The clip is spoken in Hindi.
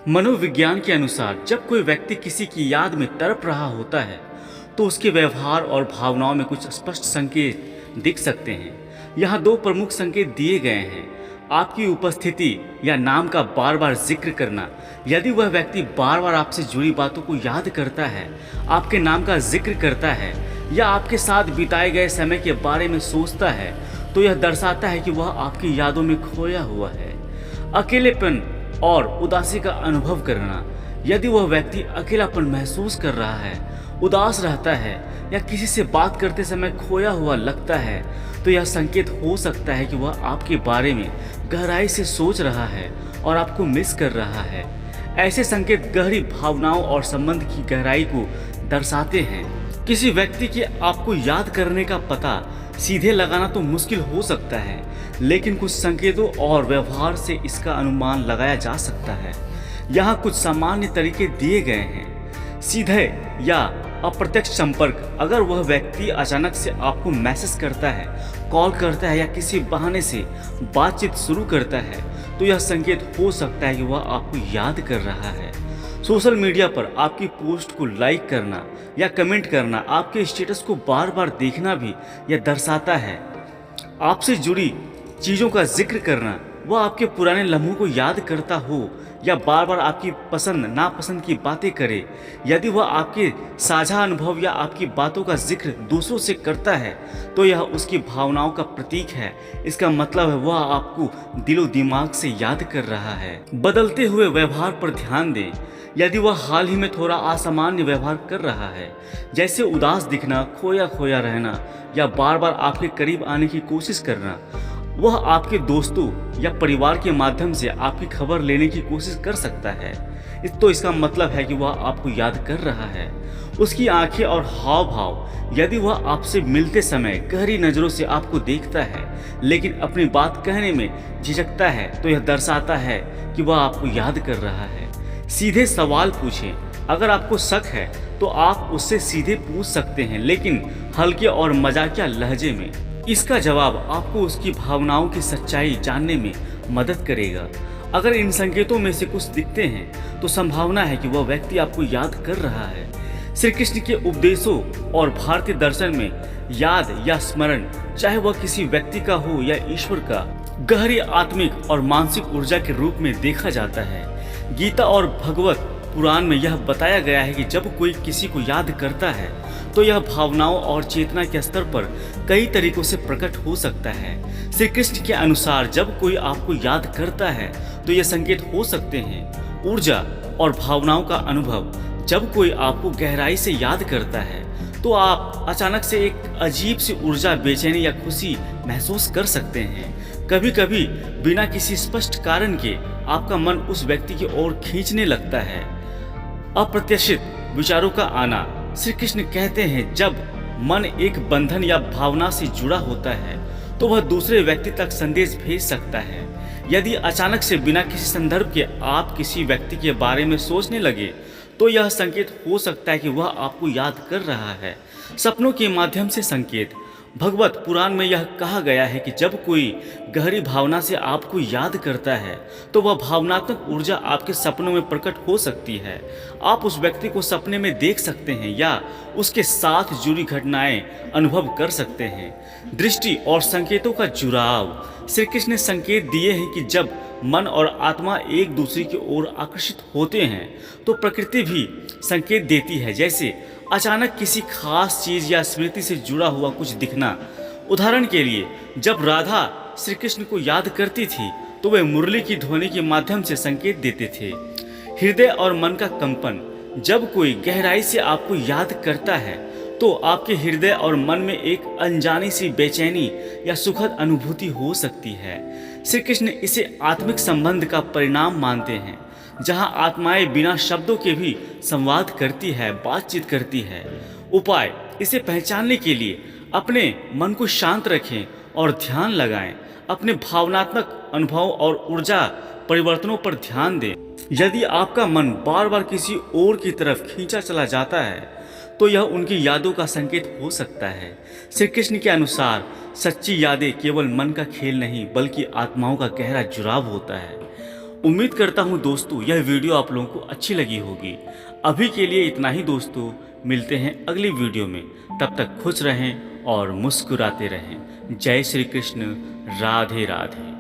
मनोविज्ञान के अनुसार जब कोई व्यक्ति किसी की याद में तड़प रहा होता है तो उसके व्यवहार और भावनाओं में कुछ स्पष्ट संकेत दिख सकते हैं। यहाँ दो प्रमुख संकेत दिए गए हैं। आपकी उपस्थिति या नाम का बार बार जिक्र करना। यदि वह व्यक्ति बार बार आपसे जुड़ी बातों को याद करता है, आपके नाम का जिक्र करता है या आपके साथ बिताए गए समय के बारे में सोचता है, तो यह दर्शाता है कि वह आपकी यादों में खोया हुआ है। अकेलेपन और उदासी का अनुभव करना। यदि वह व्यक्ति अकेलापन महसूस कर रहा है, उदास रहता है या किसी से बात करते समय खोया हुआ लगता है, तो यह संकेत हो सकता है कि वह आपके बारे में गहराई से सोच रहा है और आपको मिस कर रहा है। ऐसे संकेत गहरी भावनाओं और संबंध की गहराई को दर्शाते हैं। किसी व्यक्ति के आपको याद करने का पता सीधे लगाना तो मुश्किल हो सकता है, लेकिन कुछ संकेतों और व्यवहार से इसका अनुमान लगाया जा सकता है। यहाँ कुछ सामान्य तरीके दिए गए हैं। सीधे या अप्रत्यक्ष संपर्क। अगर वह व्यक्ति अचानक से आपको मैसेज करता है, कॉल करता है या किसी बहाने से बातचीत शुरू करता है, तो यह संकेत हो सकता है कि वह आपको याद कर रहा है। सोशल मीडिया पर आपकी पोस्ट को लाइक करना या कमेंट करना, आपके स्टेटस को बार बार देखना भी यह दर्शाता है। आपसे जुड़ी चीज़ों का जिक्र करना, वह आपके पुराने लम्हों को याद करता हो या बार बार आपकी पसंद नापसंद की बातें करे। यदि वह आपके साझा अनुभव या आपकी बातों का जिक्र दूसरों से करता है, तो यह उसकी भावनाओं का प्रतीक है। इसका मतलब है वह आपको दिलो दिमाग से याद कर रहा है। बदलते हुए व्यवहार पर ध्यान दें। यदि वह हाल ही में थोड़ा असामान्य व्यवहार कर रहा है, जैसे उदास दिखना, खोया खोया रहना या बार बार आपके करीब आने की कोशिश करना, वह आपके दोस्तों या परिवार के माध्यम से आपकी खबर लेने की कोशिश कर सकता है। तो इसका मतलब है कि वह आपको याद कर रहा है। उसकी आंखें और हाव भाव। यदि वह आपसे मिलते समय गहरी नज़रों से आपको देखता है लेकिन अपनी बात कहने में झिझकता है, तो यह दर्शाता है कि वह आपको याद कर रहा है। सीधे सवाल पूछें। अगर आपको शक है तो आप उससे सीधे पूछ सकते हैं, लेकिन हल्के और मजाकिया लहजे में। इसका जवाब आपको उसकी भावनाओं की सच्चाई जानने में मदद करेगा। अगर इन संकेतों में से कुछ दिखते हैं तो संभावना है कि वह व्यक्ति आपको याद कर रहा है। श्री कृष्ण के उपदेशों और भारतीय दर्शन में याद या स्मरण, चाहे वह किसी व्यक्ति का हो या ईश्वर का, गहरी आत्मिक और मानसिक ऊर्जा के रूप में देखा जाता है। गीता और भगवत पुराण में यह बताया गया है कि जब कोई किसी को याद करता है तो यह भावनाओं और चेतना के स्तर पर कई तरीकों से प्रकट हो सकता है। श्री कृष्ण के अनुसार जब कोई आपको याद करता है तो यह संकेत हो सकते हैं। ऊर्जा और भावनाओं का अनुभव। जब कोई आपको गहराई से याद करता है तो आप अचानक से एक अजीब सी ऊर्जा, बेचैनी या खुशी महसूस कर सकते हैं। कभी कभी बिना किसी स्पष्ट कारण के आपका मन उस व्यक्ति की ओर खींचने लगता है। अप्रत्याशित विचारों का आना। श्री कृष्ण कहते हैं जब मन एक बंधन या भावना से जुड़ा होता है तो वह दूसरे व्यक्ति तक संदेश भेज सकता है। यदि अचानक से बिना किसी संदर्भ के आप किसी व्यक्ति के बारे में सोचने लगे तो यह संकेत हो सकता है कि वह आपको याद कर रहा है। सपनों के माध्यम से संकेत। भगवत पुराण में यह कहा गया है कि जब कोई गहरी भावना से आपको याद करता है तो वह भावनात्मक ऊर्जा आपके सपनों में प्रकट हो सकती है। आप उस व्यक्ति को सपने में देख सकते हैं या उसके साथ जुड़ी घटनाएं अनुभव कर सकते हैं। दृष्टि और संकेतों का जुड़ाव। श्री कृष्ण ने संकेत दिए हैं कि जब मन और आत्मा एक दूसरे की ओर आकर्षित होते हैं तो प्रकृति भी संकेत देती है, जैसे अचानक किसी खास चीज या स्मृति से जुड़ा हुआ कुछ दिखना। उदाहरण के लिए, जब राधा श्री कृष्ण को याद करती थी तो वे मुरली की ध्वनि के माध्यम से संकेत देते थे। हृदय और मन का कंपन। जब कोई गहराई से आपको याद करता है तो आपके हृदय और मन में एक अनजानी सी बेचैनी या सुखद अनुभूति हो सकती है। श्री कृष्ण इसे आत्मिक संबंध का परिणाम मानते हैं, जहां आत्माएं बिना शब्दों के भी संवाद करती है, बातचीत करती है। उपाय। इसे पहचानने के लिए अपने मन को शांत रखें और ध्यान लगाएं। अपने भावनात्मक अनुभव और ऊर्जा परिवर्तनों पर ध्यान दें। यदि आपका मन बार बार किसी और की तरफ खींचा चला जाता है तो यह उनकी यादों का संकेत हो सकता है। श्री कृष्ण के अनुसार सच्ची यादें केवल मन का खेल नहीं बल्कि आत्माओं का गहरा जुड़ाव होता है। उम्मीद करता हूँ दोस्तों यह वीडियो आप लोगों को अच्छी लगी होगी। अभी के लिए इतना ही दोस्तों, मिलते हैं अगली वीडियो में। तब तक खुश रहें और मुस्कुराते रहें। जय श्री कृष्ण। राधे राधे।